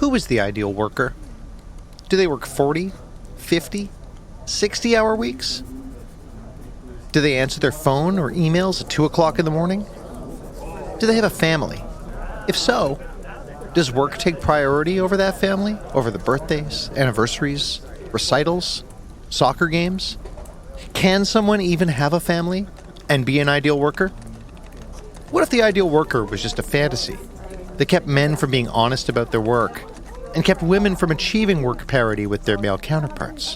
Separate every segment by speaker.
Speaker 1: Who is the ideal worker? Do they work 40, 50, 60-hour weeks? Do they answer their phone or emails at 2 o'clock in the morning? Do they have a family? If so, does work take priority over that family? Over the birthdays, anniversaries, recitals, soccer games? Can someone even have a family and be an ideal worker? What if the ideal worker was just a fantasy that kept men from being honest about their work and kept women from achieving work parity with their male counterparts?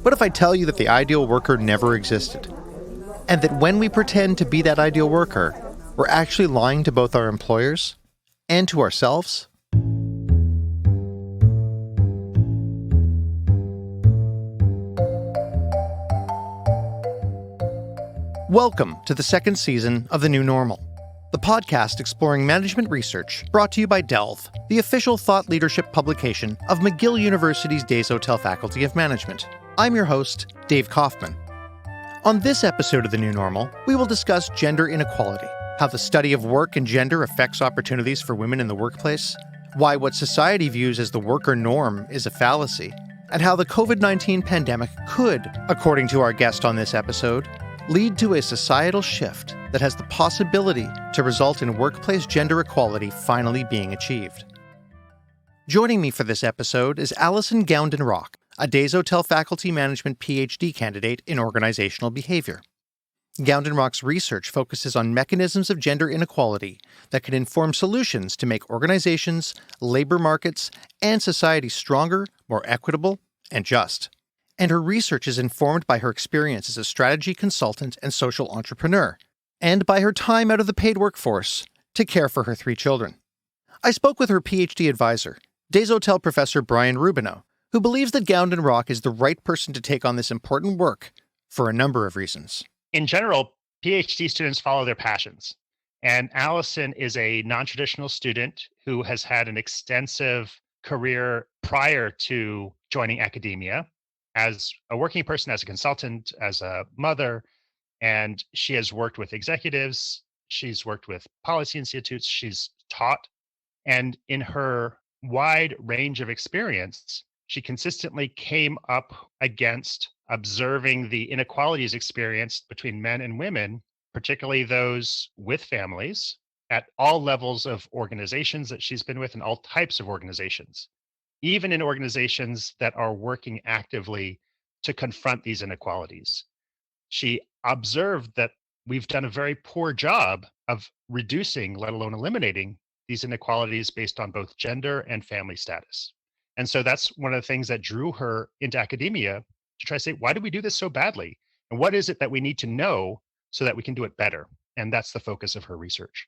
Speaker 1: What if I tell you that the ideal worker never existed, and that when we pretend to be that ideal worker, we're actually lying to both our employers and to ourselves? Welcome to the second season of The New Normal, the podcast exploring management research brought to you by Delve, the official thought leadership publication of McGill University's Desautels Faculty of Management. I'm your host, Dave Kaufman. On this episode of The New Normal, we will discuss gender inequality, how the study of work and gender affects opportunities for women in the workplace, why what society views as the worker norm is a fallacy, and how the COVID-19 pandemic could, according to our guest on this episode, lead to a societal shift that has the possibility to result in workplace gender equality finally being achieved. Joining me for this episode is Alyson Gounden Rock, a Desautels Faculty Management PhD candidate in organizational behavior. Gounden Rock's research focuses on mechanisms of gender inequality that can inform solutions to make organizations, labor markets, and society stronger, more equitable, and just. And her research is informed by her experience as a strategy consultant and social entrepreneur, and by her time out of the paid workforce to care for her 3 children. I spoke with her PhD advisor, Desautels professor Brian Rubino, who believes that Gounden Rock is the right person to take on this important work for a number of reasons.
Speaker 2: In general, PhD students follow their passions. And Alyson is a non-traditional student who has had an extensive career prior to joining academia as a working person, as a consultant, as a mother. And she has worked with executives. She's worked with policy institutes. She's taught. And in her wide range of experience, she consistently came up against observing the inequalities experienced between men and women, particularly those with families, at all levels of organizations that she's been with and all types of organizations, even in organizations that are working actively to confront these inequalities. She observed that we've done a very poor job of reducing, let alone eliminating, these inequalities based on both gender and family status. And so that's one of the things that drew her into academia, to try to say, why do we do this so badly? And what is it that we need to know so that we can do it better? And that's the focus of her research.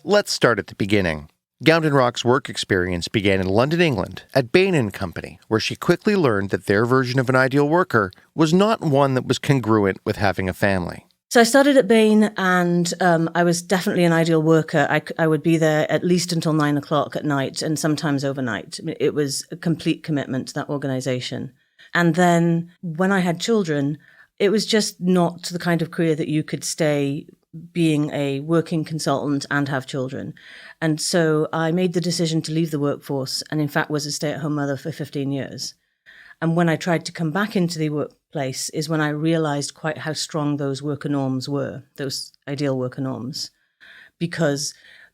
Speaker 1: Let's start at the beginning. Gounden Rock's work experience began in London, England, at Bain & Company, where she quickly learned that their version of an ideal worker was not one that was congruent with having a family.
Speaker 3: So I started at Bain, and I was definitely an ideal worker. I would be there at least until 9 o'clock at night and sometimes overnight. It was a complete commitment to that organization. And then when I had children, it was just not the kind of career that you could stay being a working consultant and have children. And so I made the decision to leave the workforce, and in fact was a stay-at-home mother for 15 years. And when I tried to come back into the workplace is when I realized quite how strong those worker norms were, those ideal worker norms, because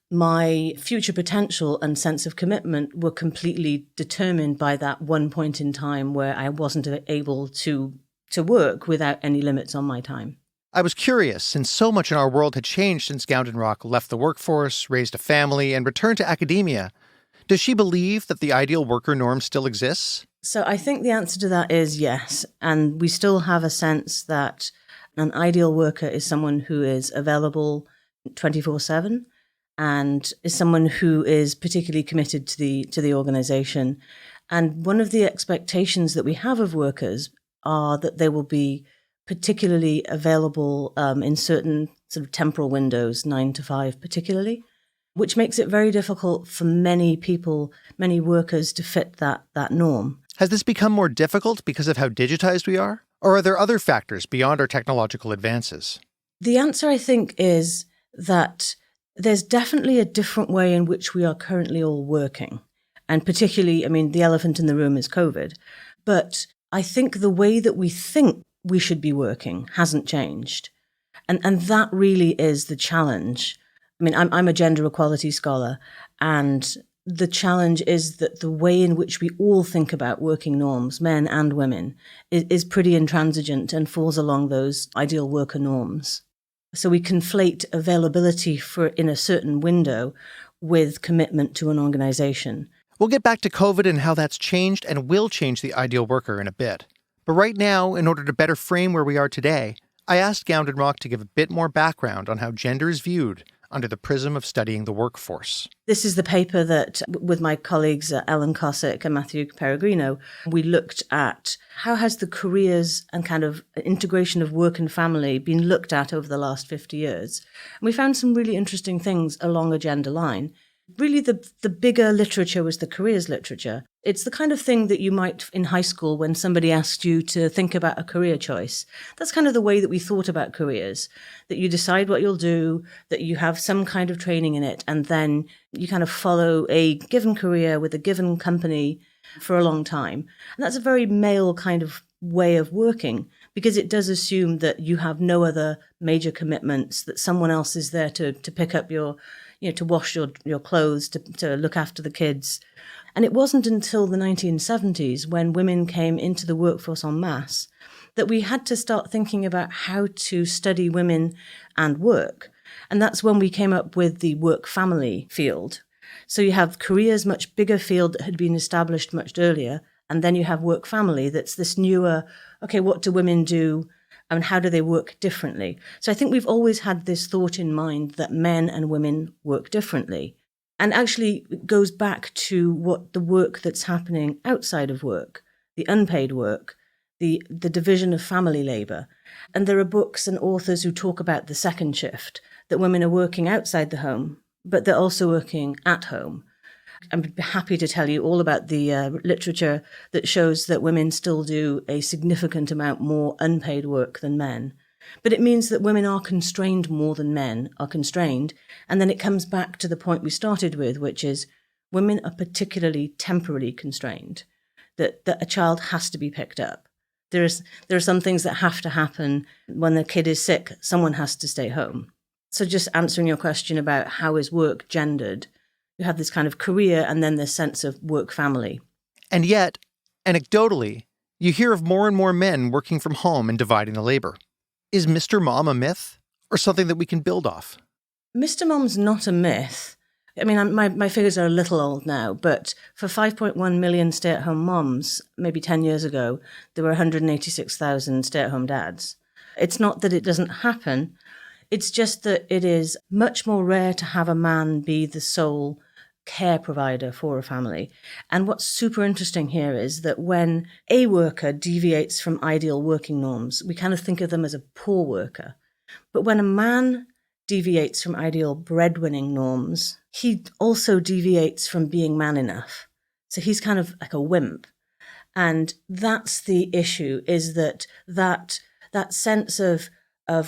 Speaker 3: my future potential and sense of commitment were completely determined by that one point in time where I wasn't able to work without any limits on my time.
Speaker 1: I was curious, since so much in our world had changed since Gounden Rock left the workforce, raised a family, and returned to academia. Does she believe that the ideal worker norm still exists?
Speaker 3: So I think the answer to that is yes. And we still have a sense that an ideal worker is someone who is available 24/7 and is someone who is particularly committed to the organization. And one of the expectations that we have of workers are that they will be particularly available in certain sort of temporal windows, 9 to 5 particularly, which makes it very difficult for many people, many workers to fit that norm.
Speaker 1: Has this become more difficult because of how digitized we are? Or are there other factors beyond our technological advances?
Speaker 3: The answer, I think, is that There's definitely a different way in which we are currently all working. And particularly, the elephant in the room is COVID. But I think the way that we think we should be working hasn't changed. And that really is the challenge. I'm a gender equality scholar, and the challenge is that the way in which we all think about working norms, men and women, is pretty intransigent and falls along those ideal worker norms. So we conflate availability in a certain window with commitment to an organization.
Speaker 1: We'll get back to COVID and how that's changed and will change the ideal worker in a bit. But right now, in order to better frame where we are today, I asked Gounden Rock to give a bit more background on how gender is viewed under the prism of studying the workforce.
Speaker 3: This is the paper that, with my colleagues Ellen Cossack and Matthew Peregrino, we looked at how has the careers and kind of integration of work and family been looked at over the last 50 years. And we found some really interesting things along a gender line. Really, the bigger literature was the careers literature. It's the kind of thing that you might, in high school, when somebody asked you to think about a career choice. That's kind of the way that we thought about careers, that you decide what you'll do, that you have some kind of training in it, and then you kind of follow a given career with a given company for a long time. And that's a very male kind of way of working, because it does assume that you have no other major commitments, that someone else is there to pick up your, to wash your clothes, to look after the kids. And it wasn't until the 1970s, when women came into the workforce en masse, that we had to start thinking about how to study women and work. And that's when we came up with the work-family field. So you have careers, much bigger field that had been established much earlier, and then you have work-family that's this newer, okay, what do women do? And how do they work differently? So I think we've always had this thought in mind that men and women work differently. And actually it goes back to what the work that's happening outside of work, the unpaid work, the division of family labour. And there are books and authors who talk about the second shift, that women are working outside the home, but they're also working at home. I'm happy to tell you all about the literature that shows that women still do a significant amount more unpaid work than men. But it means that women are constrained more than men are constrained. And then it comes back to the point we started with, which is women are particularly temporally constrained, that a child has to be picked up. There are some things that have to happen. When the kid is sick, someone has to stay home. So just answering your question about how is work gendered, you have this kind of career and then this sense of work-family.
Speaker 1: And yet, anecdotally, you hear of more and more men working from home and dividing the labor. Is Mr. Mom a myth or something that we can build off?
Speaker 3: Mr. Mom's not a myth. My figures are a little old now, but for 5.1 million stay-at-home moms, maybe 10 years ago, there were 186,000 stay-at-home dads. It's not that it doesn't happen. It's just that it is much more rare to have a man be the sole care provider for a family. And what's super interesting here is that when a worker deviates from ideal working norms, we kind of think of them as a poor worker. But when a man deviates from ideal breadwinning norms, he also deviates from being man enough. So he's kind of like a wimp. And that's the issue, is that sense of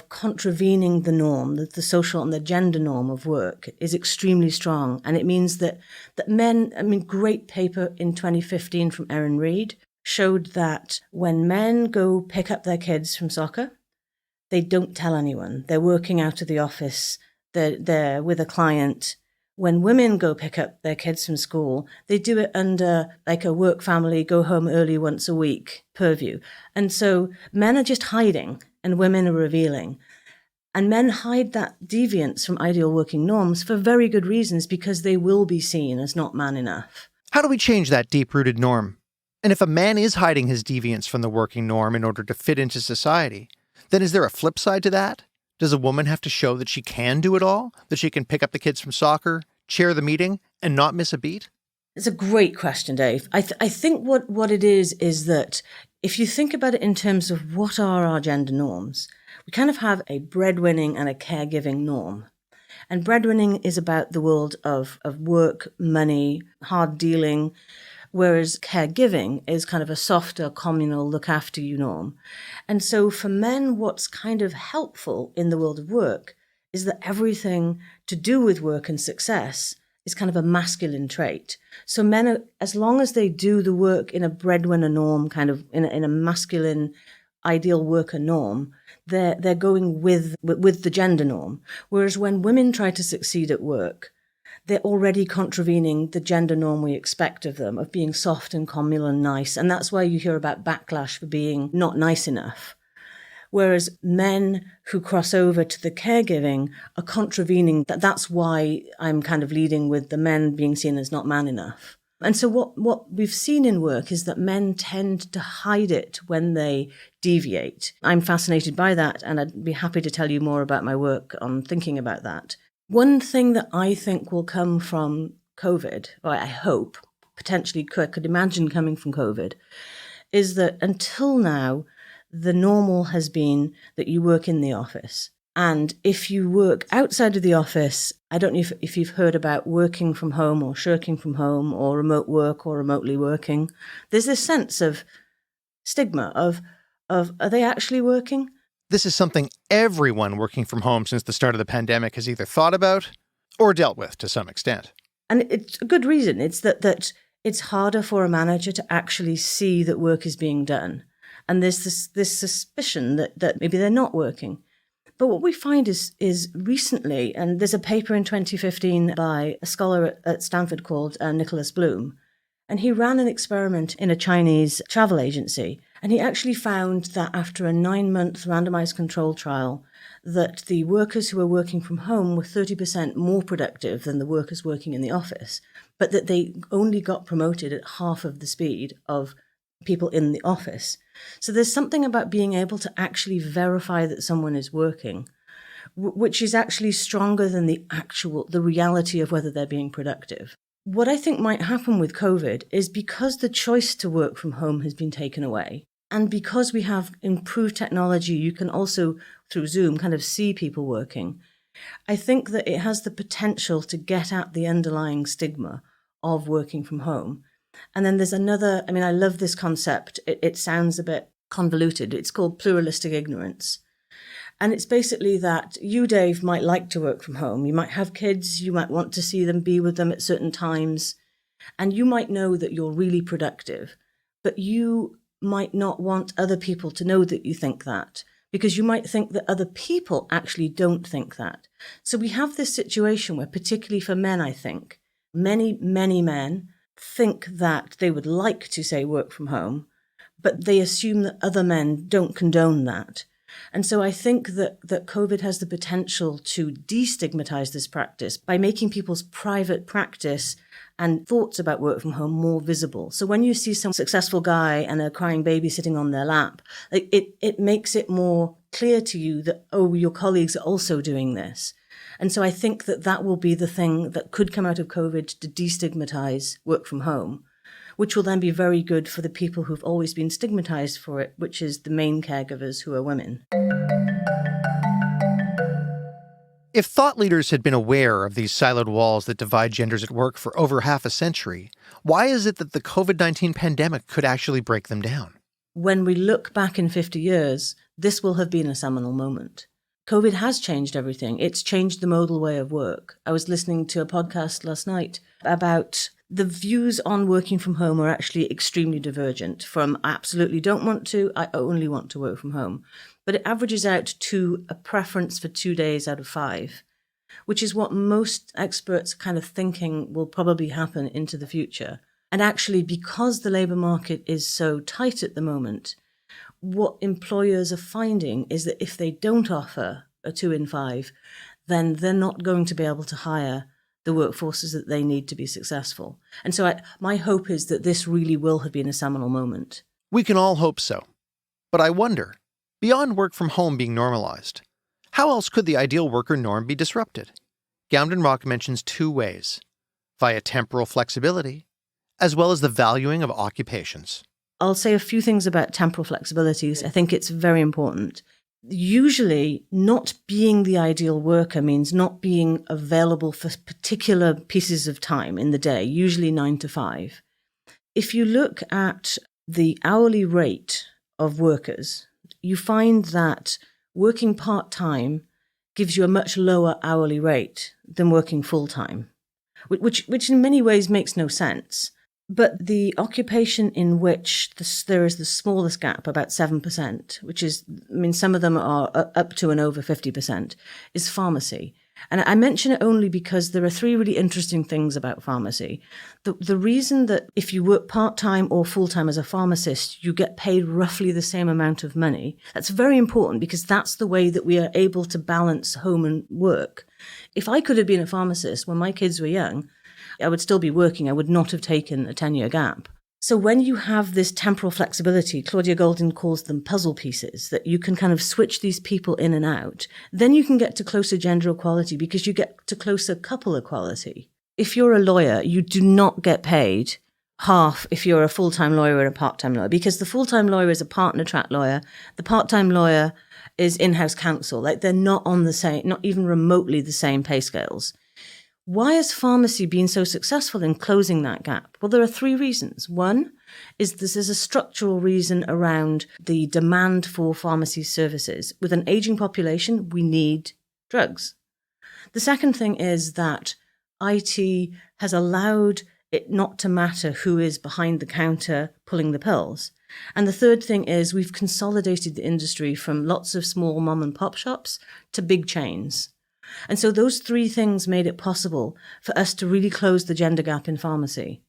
Speaker 3: contravening the norm, the social and the gender norm of work is extremely strong. And it means that men, great paper in 2015 from Erin Reid showed that when men go pick up their kids from soccer, they don't tell anyone. They're working out of the office. They're with a client. When women go pick up their kids from school, they do it under like a work family, go home early once a week purview. And so men are just hiding and women are revealing. And men hide that deviance from ideal working norms for very good reasons, because they will be seen as not man enough.
Speaker 1: How do we change that deep-rooted norm? And if a man is hiding his deviance from the working norm in order to fit into society, then is there a flip side to that? Does a woman have to show that she can do it all? That she can pick up the kids from soccer, chair the meeting, and not miss a beat?
Speaker 3: It's a great question, Dave. I think what it is that if you think about it in terms of what are our gender norms, we kind of have a breadwinning and a caregiving norm. And breadwinning is about the world of work, money, hard dealing, whereas caregiving is kind of a softer, communal, look after you norm. And so for men, what's kind of helpful in the world of work is that everything to do with work and success is kind of a masculine trait. So men, as long as they do the work in a breadwinner norm, kind of in a masculine ideal worker norm, they're going with the gender norm. Whereas when women try to succeed at work, they're already contravening the gender norm we expect of them, of being soft and communal and nice. And that's why you hear about backlash for being not nice enough. Whereas men who cross over to the caregiving are contravening that. That's why I'm kind of leading with the men being seen as not man enough. And so what we've seen in work is that men tend to hide it when they deviate. I'm fascinated by that, and I'd be happy to tell you more about my work on thinking about that. One thing that I think will come from COVID, or I hope, potentially could imagine coming from COVID, is that until now, the normal has been that you work in the office. And if you work outside of the office, I don't know if you've heard about working from home or shirking from home or remote work or remotely working. There's this sense of stigma of are they actually working?
Speaker 1: This is something everyone working from home since the start of the pandemic has either thought about or dealt with to some extent.
Speaker 3: And it's a good reason. It's that it's harder for a manager to actually see that work is being done. And there's this suspicion that maybe they're not working. But what we find is recently, and there's a paper in 2015 by a scholar at Stanford called Nicholas Bloom, and he ran an experiment in a Chinese travel agency. And he actually found that after a 9-month randomized control trial, that the workers who were working from home were 30% more productive than the workers working in the office, but that they only got promoted at half of the speed of people in the office. So there's something about being able to actually verify that someone is working, which is actually stronger than the reality of whether they're being productive. What I think might happen with COVID is because the choice to work from home has been taken away, and because we have improved technology, you can also, through Zoom, kind of see people working. I think that it has the potential to get at the underlying stigma of working from home. And then there's another, I love this concept. It sounds a bit convoluted. It's called pluralistic ignorance. And it's basically that you, Dave, might like to work from home. You might have kids. You might want to see them, be with them at certain times. And you might know that you're really productive. But you might not want other people to know that you think that, because you might think that other people actually don't think that. So we have this situation where, particularly for men, I think, many men think that they would like to, say, work from home, but they assume that other men don't condone that. And so I think that COVID has the potential to destigmatize this practice by making people's private practice and thoughts about work from home more visible. So when you see some successful guy and a crying baby sitting on their lap, it makes it more clear to you that, oh, your colleagues are also doing this. And so I think that will be the thing that could come out of COVID to destigmatize work from home, which will then be very good for the people who've always been stigmatized for it, which is the main caregivers, who are women.
Speaker 1: If thought leaders had been aware of these siloed walls that divide genders at work for over half a century, why is it that the COVID-19 pandemic could actually break them down?
Speaker 3: When we look back in 50 years, this will have been a seminal moment. COVID has changed everything. It's changed the modal way of work. I was listening to a podcast last night about the views on working from home are actually extremely divergent, from I absolutely don't want to, I only want to work from home. But it averages out to a preference for 2 days out of 5, which is what most experts are kind of thinking will probably happen into the future. And actually, because the labour market is so tight at the moment, what employers are finding is that if they don't offer a 2 in 5, then they're not going to be able to hire the workforces that they need to be successful. And so my hope is that this really will have been a seminal moment.
Speaker 1: We can all hope so. But I wonder, beyond work from home being normalized, how else could the ideal worker norm be disrupted? Gounden Rock mentions 2 ways: via temporal flexibility, as well as the valuing of occupations.
Speaker 3: I'll say a few things about temporal flexibilities. I think it's very important. Usually, not being the ideal worker means not being available for particular pieces of time in the day, usually 9 to 5. If you look at the hourly rate of workers, you find that working part-time gives you a much lower hourly rate than working full-time, which in many ways makes no sense. But the occupation in which there is the smallest gap, about 7%, which is, some of them are up to and over 50%, is pharmacy. And I mention it only because there are three really interesting things about pharmacy. The reason that if you work part-time or full-time as a pharmacist, you get paid roughly the same amount of money. That's very important because that's the way that we are able to balance home and work. If I could have been a pharmacist when my kids were young, I would still be working. I would not have taken a 10-year gap. So when you have this temporal flexibility, Claudia Goldin calls them puzzle pieces, that you can kind of switch these people in and out, then you can get to closer gender equality because you get to closer couple equality. If you're a lawyer, you do not get paid half if you're a full-time lawyer or a part-time lawyer, because the full-time lawyer is a partner track lawyer. The part-time lawyer is in-house counsel. Like, they're not on the same, not even remotely the same pay scales. Why has pharmacy been so successful in closing that gap? Well, there are three reasons. One is this is a structural reason around the demand for pharmacy services. With an aging population, we need drugs. The second thing is that IT has allowed it not to matter who is behind the counter pulling the pills. And the third thing is we've consolidated the industry from lots of small mom and pop shops to big chains. And so those three things made it possible for us to really close the gender gap in pharmacy.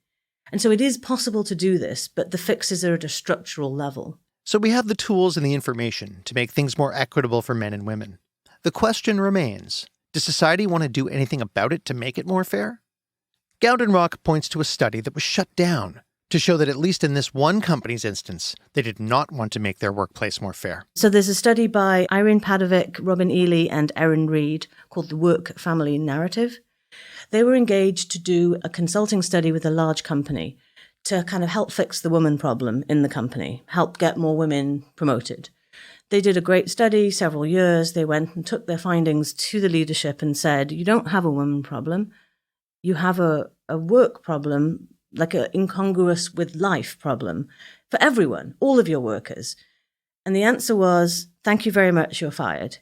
Speaker 3: And so it is possible to do this, but the fixes are at a structural level.
Speaker 1: So we have the tools and the information to make things more equitable for men and women. The question remains, does society want to do anything about it to make it more fair? Gounden Rock points to a study that was shut down to show that at least in this one company's instance, they did not want to make their workplace more fair.
Speaker 3: So there's a study by Irene Padovic, Robin Ely, and Erin Reed called the Work-Family Narrative. They were engaged to do a consulting study with a large company to kind of help fix the woman problem in the company, help get more women promoted. They did a great study, several years. They went and took their findings to the leadership and said, you don't have a woman problem. You have a work problem, like an incongruous with life problem for everyone, all of your workers. And the answer was, thank you very much, you're fired.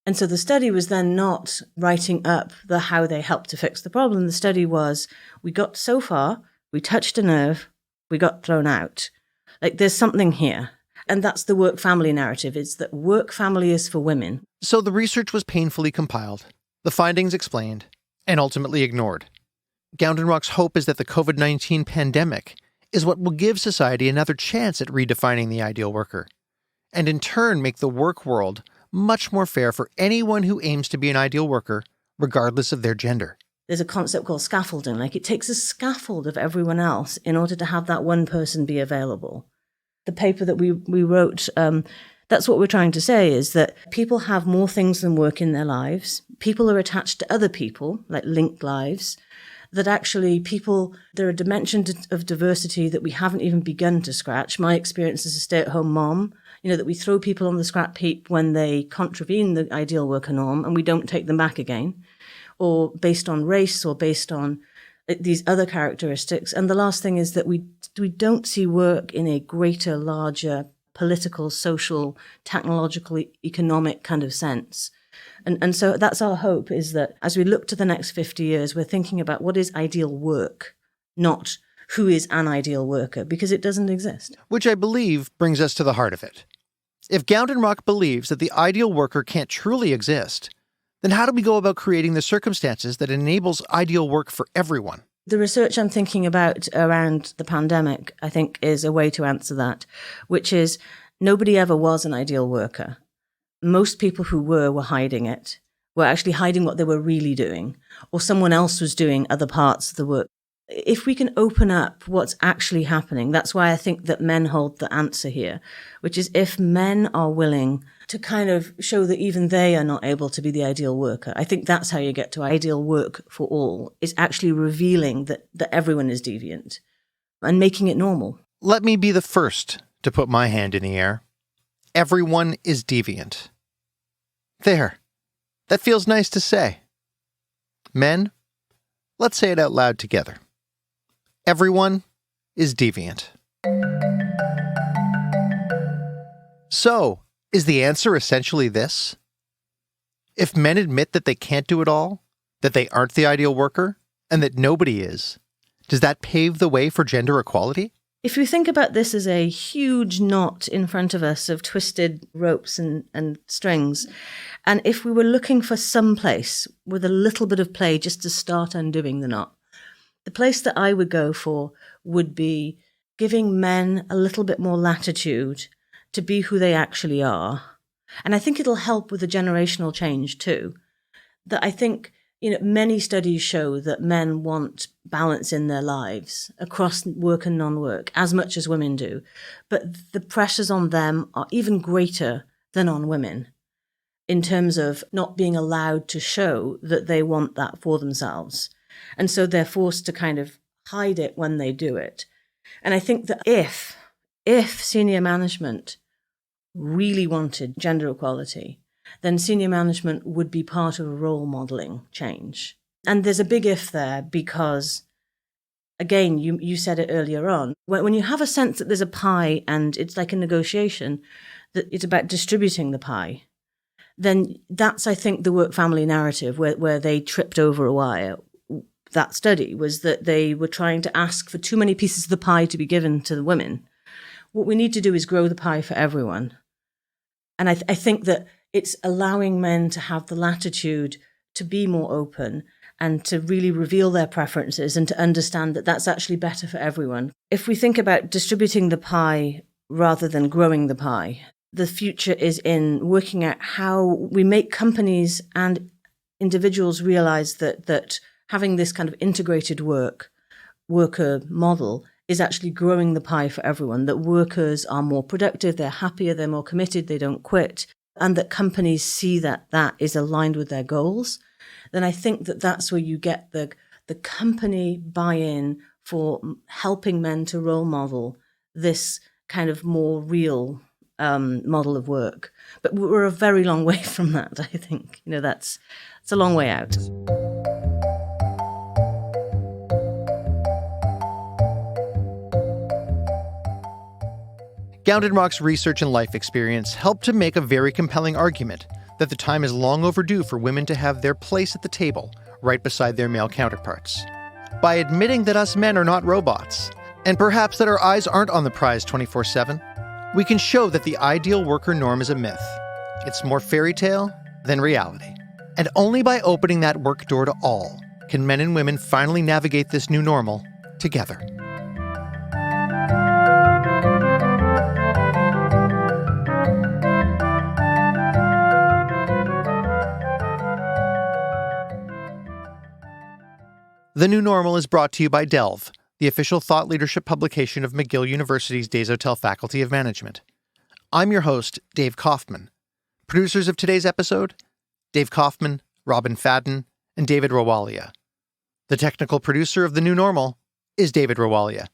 Speaker 3: And so the study was then not writing up how they helped to fix the problem. The study was, we got so far, we touched a nerve, we got thrown out. Like, there's something here. And that's the work-family narrative. It's that work-family is for women.
Speaker 1: So the research was painfully compiled, the findings explained, and ultimately ignored. Gounden Rock's hope is that the COVID-19 pandemic is what will give society another chance at redefining the ideal worker, and in turn make the work world much more fair for anyone who aims to be an ideal worker, regardless of their gender.
Speaker 3: There's a concept called scaffolding. Like, it takes a scaffold of everyone else in order to have that one person be available. The paper that we wrote, that's what we're trying to say, is that people have more things than work in their lives. People are attached to other people, like linked lives. That actually there are dimensions of diversity that we haven't even begun to scratch. My experience as a stay-at-home mom, that we throw people on the scrap heap when they contravene the ideal worker norm and we don't take them back again, or based on race or based on these other characteristics. And the last thing is that we don't see work in a greater, larger political, social, technological, economic kind of sense. And so that's our hope, is that as we look to the next 50 years, we're thinking about what is ideal work, not who is an ideal worker, because it doesn't exist.
Speaker 1: Which I believe brings us to the heart of it. If Gounden Rock believes that the ideal worker can't truly exist, then how do we go about creating the circumstances that enables ideal work for everyone?
Speaker 3: The research I'm thinking about around the pandemic, I think, is a way to answer that, which is nobody ever was an ideal worker. Most people who were hiding it, were actually hiding what they were really doing, or someone else was doing other parts of the work. If we can open up what's actually happening, that's why I think that men hold the answer here, which is if men are willing to kind of show that even they are not able to be the ideal worker, I think that's how you get to ideal work for all, is actually revealing that everyone is deviant and making it normal.
Speaker 1: Let me be the first to put my hand in the air. Everyone is deviant. There. That feels nice to say. Men, let's say it out loud together. Everyone is deviant. So, is the answer essentially this? If men admit that they can't do it all, that they aren't the ideal worker, and that nobody is, does that pave the way for gender equality?
Speaker 3: If you think about this as a huge knot in front of us of twisted ropes and strings, and if we were looking for some place with a little bit of play just to start undoing the knot, the place that I would go for would be giving men a little bit more latitude to be who they actually are. And I think it'll help with the generational change too. That I think, many studies show that men want balance in their lives across work and non-work as much as women do. But the pressures on them are even greater than on women in terms of not being allowed to show that they want that for themselves. And so they're forced to kind of hide it when they do it. And I think that if senior management really wanted gender equality, then senior management would be part of a role modeling change. And there's a big if there because, again, you said it earlier on, when you have a sense that there's a pie and it's like a negotiation, that it's about distributing the pie, then that's, I think, the work-family narrative where they tripped over a wire. That study was that they were trying to ask for too many pieces of the pie to be given to the women. What we need to do is grow the pie for everyone. And I think that it's allowing men to have the latitude to be more open and to really reveal their preferences and to understand that that's actually better for everyone. If we think about distributing the pie rather than growing the pie, the future is in working out how we make companies and individuals realize that having this kind of integrated worker model is actually growing the pie for everyone, that workers are more productive, they're happier, they're more committed, they don't quit, and that companies see that that is aligned with their goals, then I think that that's where you get the company buy-in for helping men to role model this kind of more real model of work. But we're a very long way from that, I think. It's a long way out.
Speaker 1: Gounden Rock's research and life experience helped to make a very compelling argument that the time is long overdue for women to have their place at the table, right beside their male counterparts. By admitting that us men are not robots, and perhaps that our eyes aren't on the prize 24/7, we can show that the ideal worker norm is a myth. It's more fairy tale than reality. And only by opening that work door to all can men and women finally navigate this new normal together. The New Normal is brought to you by Delve, the official thought leadership publication of McGill University's Desautels Faculty of Management. I'm your host, Dave Kaufman. Producers of today's episode, Dave Kaufman, Robin Fadden, and David Rawalia. The technical producer of The New Normal is David Rawalia.